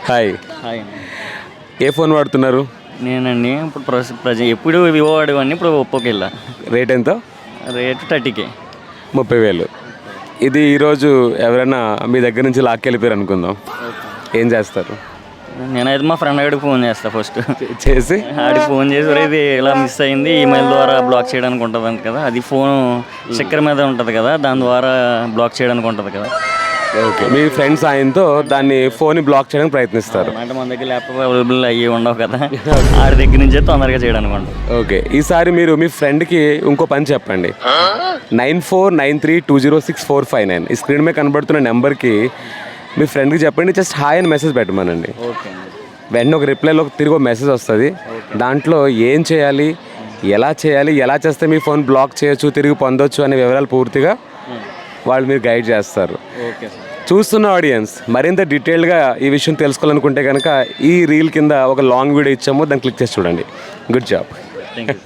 Hi. Hi. ఏ phone వాడుతున్నారు? నేనండి ఇప్పుడు ఎప్పుడు వివో వాడేవాడిని, ఇప్పుడు ఒప్పోకి వెళ్ళా. రేట్ ఎంత? Rate 30K. 30,000. ఇది ఈరోజు ఎవరైనా మీ దగ్గర నుంచి లాక్కెళ్ళిపోయారు అనుకుందాం, ఏం చేస్తారు? నేనైతే మా ఫ్రెండ్ ఆడికి ఫోన్ చేస్తా ఫస్ట్. చేసి ఆడికి ఫోన్ చేసి ఇది ఇలా మిస్ అయింది, ఈమెయిల్ ద్వారా బ్లాక్ చేయడానికి ఉంటుంది అంట కదా, అది ఫోన్ స్టిక్కర్ మీద ఉంటుంది కదా, దాని ద్వారా బ్లాక్ చేయడానికి ఉంటుంది కదా. ఓకే, మీ ఫ్రెండ్స్ ఆయనతో దాన్ని ఫోన్ని బ్లాక్ చేయడానికి ప్రయత్నిస్తారు. అంటే మన దగ్గర ల్యాప్టాప్ అవైలబుల్ అయ్యి ఉండవు కదా, ఆడి దగ్గర నుంచే తొందరగా చేయడానికి ఉంటుంది. ఓకే, ఈసారి మీరు మీ ఫ్రెండ్కి ఇంకో పని చెప్పండి. 9493206459 ఈ స్క్రీన్ మీద కనబడుతున్న నెంబర్కి మీ ఫ్రెండ్కి చెప్పండి, జస్ట్ హాయ్ అని మెసేజ్ పెట్టమనండి. ఓకే. వెంటనే ఒక రిప్లైలో తిరిగి ఒక మెసేజ్ వస్తుంది. దాంట్లో ఏం చేయాలి, ఎలా చేస్తే మీ ఫోన్ బ్లాక్ చేయొచ్చు, తిరిగి పొందొచ్చు అనే వివరాలు పూర్తిగా వాళ్ళు మీరు గైడ్ చేస్తారు. Okay sir. చూస్తున్న ఆడియన్స్ మరింత డీటెయిల్గా ఈ విషయం తెలుసుకోవాలనుకుంటే కనుక ఈ రీల్ కింద ఒక లాంగ్ వీడియో ఇచ్చాము, దాన్ని క్లిక్ చేసి చూడండి. Good job. Thank you.